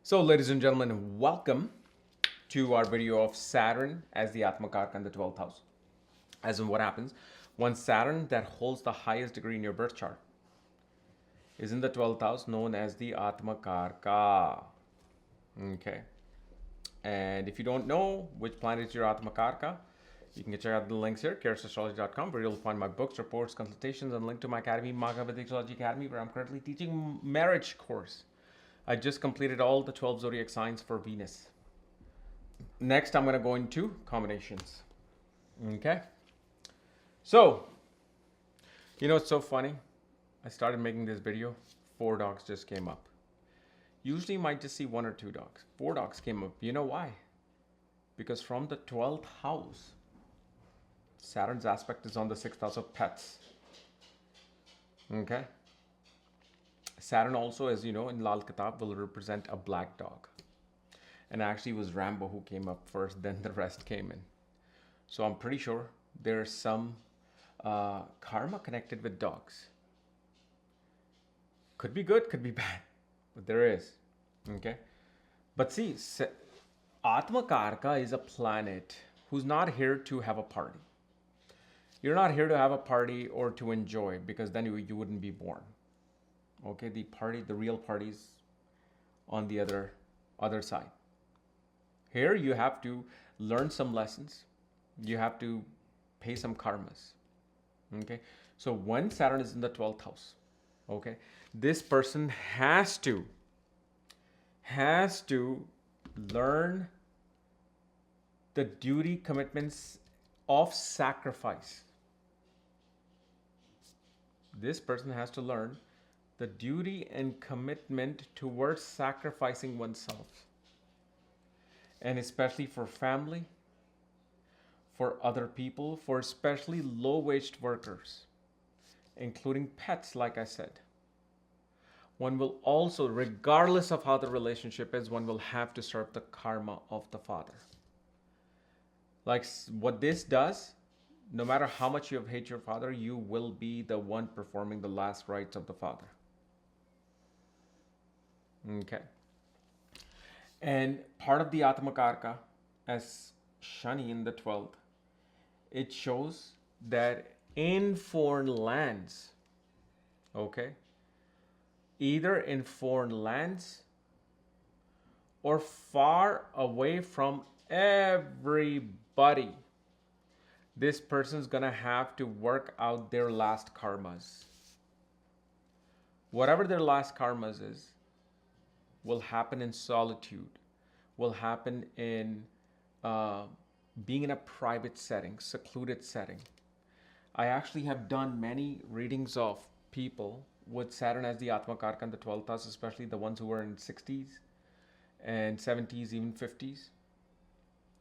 So, ladies and gentlemen, welcome to our video of Saturn as the Atmkaraka in the 12th house. As in what happens when Saturn that holds the highest degree in your birth chart is in the 12th house, known as the Atmkaraka. Okay. And if you don't know which planet is your Atmkaraka, you can check out the links here, astrology.com, where you'll find my books, reports, consultations, and link to my academy, Astrology Academy, where I'm currently teaching marriage course. I just completed all the 12 zodiac signs for Venus. Next, I'm going to go into combinations. Okay. So, it's so funny. I started making this video. 4 dogs just came up. Usually you might just see 1 or 2 dogs. 4 dogs came up. You know why? Because from the 12th house, Saturn's aspect is on the 6th house of pets. Okay. Saturn also, as you know, in Lal Kitab will represent a black dog. And actually it was Rambo who came up first, then the rest came in. So I'm pretty sure there's some karma connected with dogs. Could be good, could be bad, but there is. Okay. But see, Atmkaraka is a planet who's not here to have a party. You're not here to have a party or to enjoy, because then you wouldn't be born. Okay, the real party's on the other side. Here you have to learn some lessons. You have to pay some karmas. Okay, so when Saturn is in the 12th house, okay, this person has to learn the duty commitments of sacrifice. This person has to learn the duty and commitment towards sacrificing oneself. And especially for family, for other people, for especially low-waged workers, including pets, like I said. One will also, regardless of how the relationship is, one will have to serve the karma of the father. Like what this does, no matter how much you hate your father, you will be the one performing the last rites of the father. Okay. And part of the Atmkaraka, as Shani in the 12th, it shows that in foreign lands, okay, either in foreign lands or far away from everybody, this person's gonna have to work out their last karmas. Whatever their last karmas is, will happen in solitude, will happen in being in a private setting, secluded setting. I actually have done many readings of people with Saturn as the Atmkaraka in the 12th house, especially the ones who were in 60s and 70s, even 50s.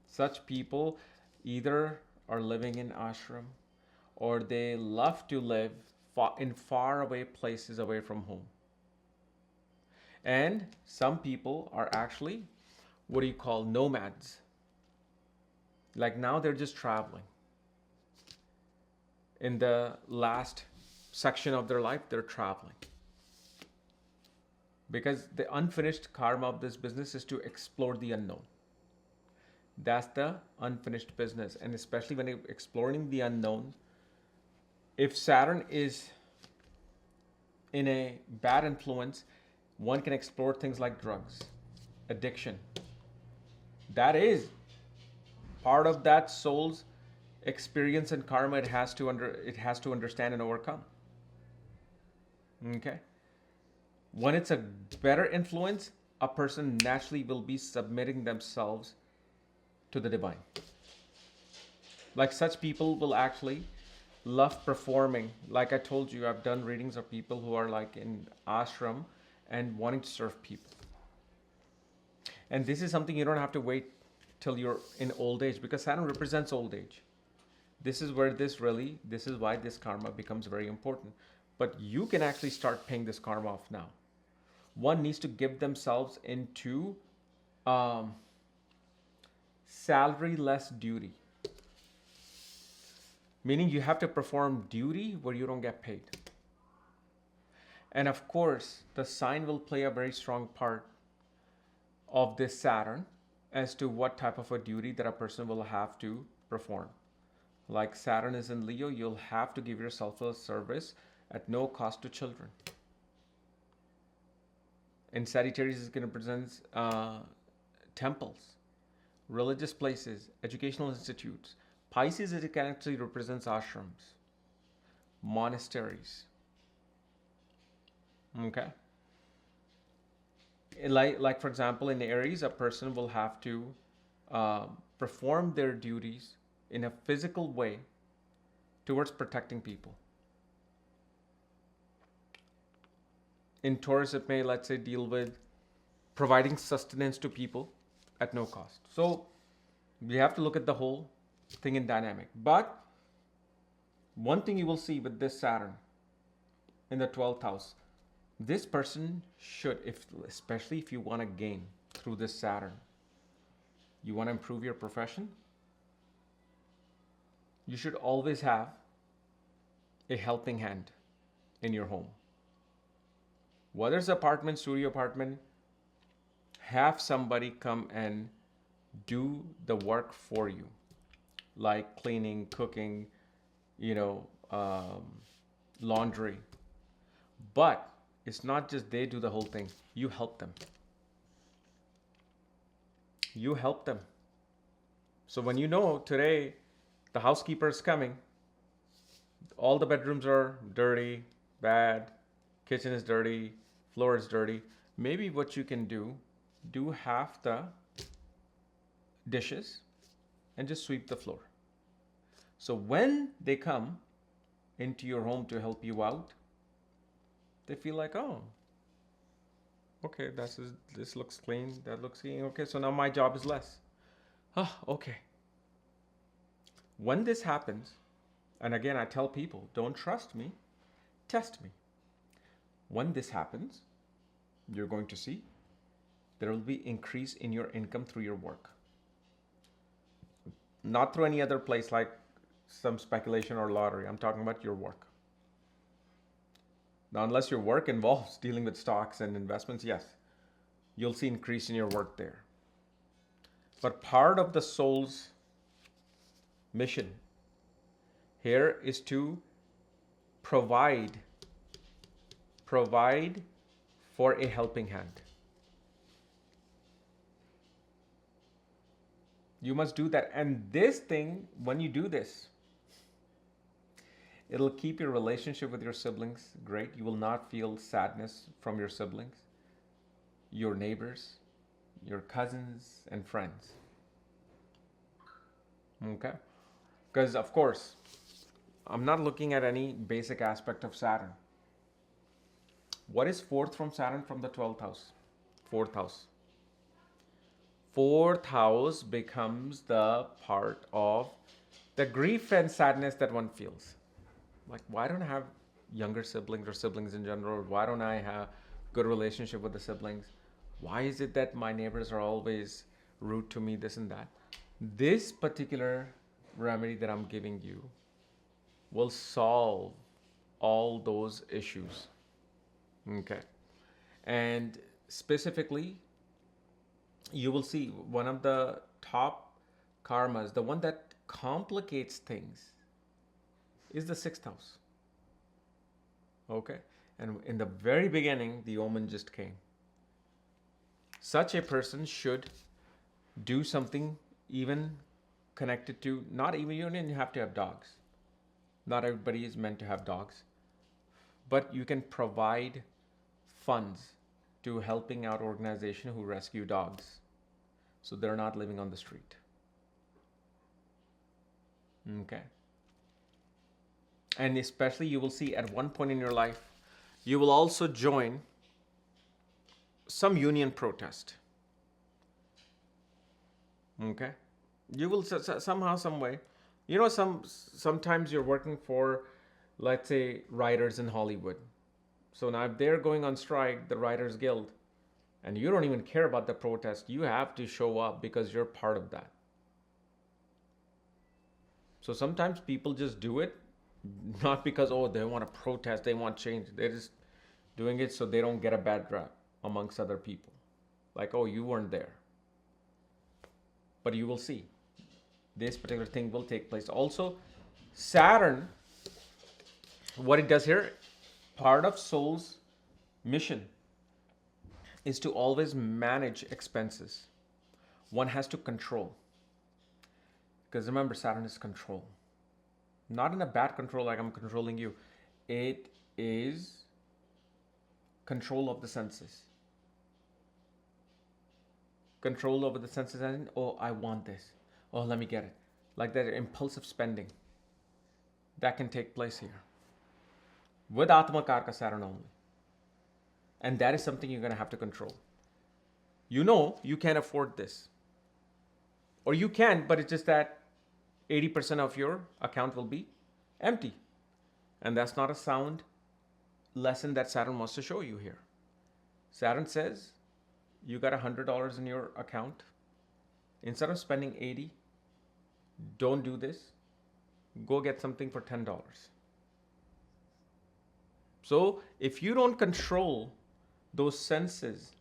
Such people either are living in ashram or they love to live in far away places away from home. And some people are actually, what do you call, nomads. Like now they're just traveling. In the last section of their life, they're traveling. Because the unfinished karma of this business is to explore the unknown. That's the unfinished business. And especially when you're exploring the unknown, if Saturn is in a bad influence, one can explore things like drugs, addiction. That is part of that soul's experience and karma it has to understand and overcome. Okay? When it's a better influence, a person naturally will be submitting themselves to the divine. Like such people will actually love performing. Like I told you, I've done readings of people who are like in ashram and wanting to serve people. And this is something you don't have to wait till you're in old age, because Saturn represents old age. This is where this is why this karma becomes very important. But you can actually start paying this karma off now. One needs to give themselves into salary-less duty. Meaning you have to perform duty where you don't get paid. And of course, the sign will play a very strong part of this Saturn as to what type of a duty that a person will have to perform. Like Saturn is in Leo, you'll have to give yourself a service at no cost to children. In Sagittarius, it's going to present temples, religious places, educational institutes. Pisces, it actually represents ashrams, monasteries. Okay. Like for example, in Aries, a person will have to perform their duties in a physical way towards protecting people. In Taurus, it may, let's say, deal with providing sustenance to people at no cost. So we have to look at the whole thing in dynamic. But one thing you will see with this Saturn in the 12th house, this person should, especially if you want to gain through this Saturn, you want to improve your profession, you should always have a helping hand in your home. Whether it's apartment, studio apartment, have somebody come and do the work for you, like cleaning, cooking, laundry. But it's not just they do the whole thing. You help them. You help them. So when you know today the housekeeper is coming, all the bedrooms are dirty, bad, kitchen is dirty, floor is dirty, maybe what you can do half the dishes and just sweep the floor. So when they come into your home to help you out, they feel like, oh, okay, this looks clean, that looks clean. Okay, so now my job is less. Oh, okay. When this happens, and again, I tell people, don't trust me, test me. When this happens, you're going to see there will be increase in your income through your work. Not through any other place like some speculation or lottery. I'm talking about your work. Now, unless your work involves dealing with stocks and investments, yes, you'll see increase in your work there. But part of the soul's mission here is to provide for a helping hand. You must do that. And this thing, when you do this, it'll keep your relationship with your siblings great. You will not feel sadness from your siblings, your neighbors, your cousins, and friends. Okay? Because, of course, I'm not looking at any basic aspect of Saturn. What is fourth from Saturn from the 12th house? Fourth house. Fourth house becomes the part of the grief and sadness that one feels. Like, why don't I have younger siblings or siblings in general? Why don't I have good relationship with the siblings? Why is it that my neighbors are always rude to me, this and that? This particular remedy that I'm giving you will solve all those issues. Okay. And specifically, you will see one of the top karmas, the one that complicates things, is the 6th house. Okay? And in the very beginning, the omen just came. Such a person should do something even connected to, not even, you don't even have to have dogs. Not everybody is meant to have dogs. But you can provide funds to helping out organizations who rescue dogs, so they're not living on the street. Okay. And especially you will see at one point in your life, you will also join some union protest. Okay. You will somehow, some way, sometimes you're working for, let's say, writers in Hollywood. So now if they're going on strike, the Writers Guild, and you don't even care about the protest, you have to show up because you're part of that. So sometimes people just do it, not because, they want to protest, they want change. They're just doing it so they don't get a bad rap amongst other people. Like, oh, you weren't there. But you will see. This particular thing will take place. Also, Saturn, what it does here, part of soul's mission is to always manage expenses. One has to control. Because remember, Saturn is control. Not in a bad control like I'm controlling you. It is control of the senses. Control over the senses, and oh, I want this. Oh, let me get it. Like that impulsive spending. That can take place here. With Atmkaraka Saturn only. And that is something you're going to have to control. You know you can't afford this. Or you can, but it's just that 80% of your account will be empty. And that's not a sound lesson that Saturn wants to show you here. Saturn says, you got $100 in your account. Instead of spending 80, don't do this. Go get something for $10. So if you don't control those senses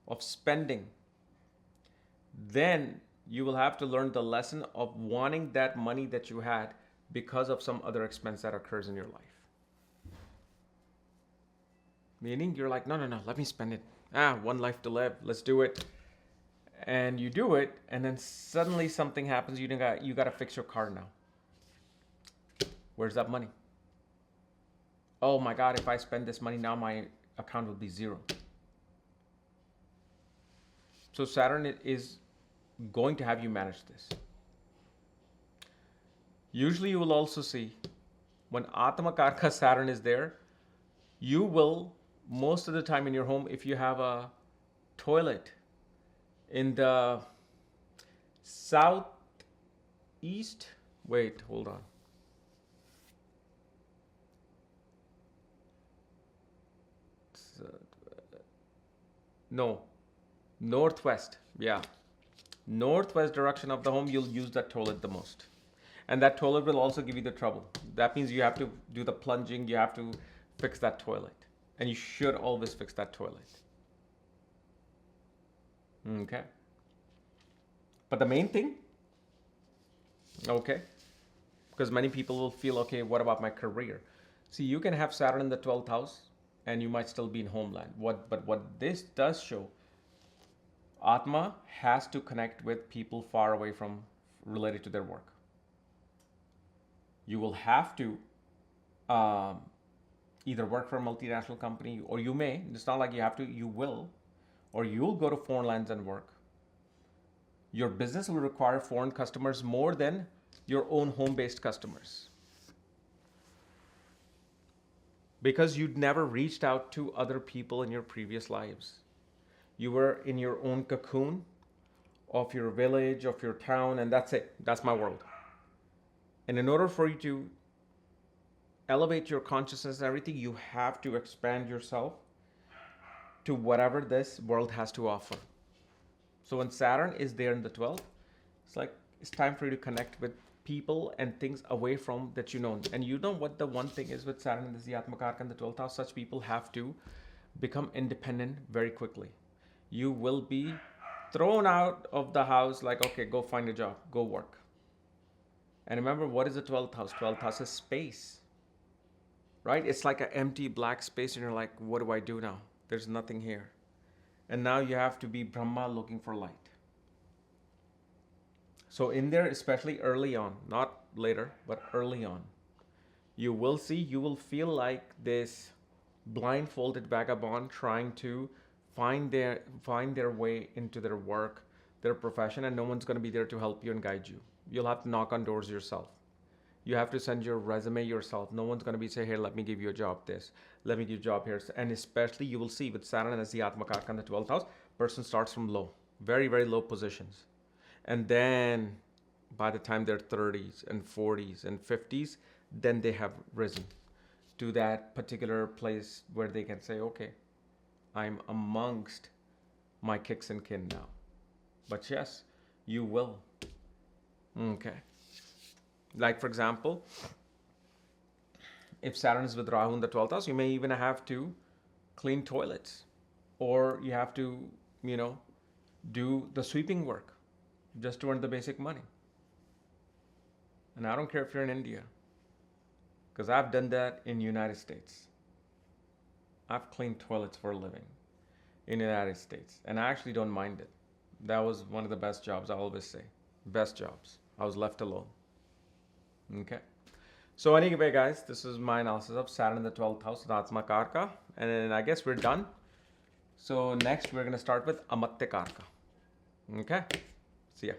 of spending, then you will have to learn the lesson of wanting that money that you had because of some other expense that occurs in your life. Meaning you're like, no, let me spend it. One life to live, let's do it. And you do it, and then suddenly something happens, you got to fix your car now. Where's that money? Oh my God, if I spend this money now, my account will be zero. So Saturn is going to have you manage this. Usually you will also see when Atmkaraka Saturn is there, you will, most of the time in your home, if you have a toilet in the southeast, wait, hold on. No, northwest, yeah. Northwest direction of the home, you'll use that toilet the most. And that toilet will also give you the trouble. That means you have to do the plunging, you have to fix that toilet. And you should always fix that toilet. Okay. But the main thing, okay, because many people will feel, okay, what about my career? See, you can have Saturn in the 12th house and you might still be in homeland. But what this does show, Atma has to connect with people far away from related to their work. You will have to either work for a multinational company, or you may, it's not like you have to, you will, or you'll go to foreign lands and work. Your business will require foreign customers more than your own home-based customers. Because you'd never reached out to other people in your previous lives. You were in your own cocoon of your village, of your town, and that's it. That's my world. And in order for you to elevate your consciousness and everything, you have to expand yourself to whatever this world has to offer. So when Saturn is there in the 12th, it's like it's time for you to connect with people and things away from that you know. And you know what the one thing is with Saturn in the Atmkaraka in the 12th house, such people have to become independent very quickly. You will be thrown out of the house like, okay, go find a job, go work. And remember, what is the 12th house? 12th house is space, right? It's like an empty black space and you're like, what do I do now? There's nothing here. And now you have to be Brahma looking for light. So in there, especially early on, not later, but early on, you will feel like this blindfolded vagabond trying to find their way into their work, their profession, and no one's going to be there to help you and guide you. You'll have to knock on doors yourself. You have to send your resume yourself. No one's going to be say, here, let me give you a job this. Let me give you a job here. And especially you will see with Saturn as the Atmkaraka in the 12th house, person starts from low, very, very low positions. And then by the time they're 30s and 40s and 50s, then they have risen to that particular place where they can say, okay, I'm amongst my kicks and kin now. But yes, you will. Okay. Like for example, if Saturn is with Rahu in the 12th house, you may even have to clean toilets, or you have to do the sweeping work just to earn the basic money. And I don't care if you're in India, because I've done that in the United States. I've cleaned toilets for a living in the United States, and I actually don't mind it. That was one of the best jobs, I always say. Best jobs. I was left alone. Okay. So anyway, guys, this is my analysis of Saturn in the 12th house, Atmkaraka. And then I guess we're done. So next, we're going to start with Atmkaraka. Okay. See ya.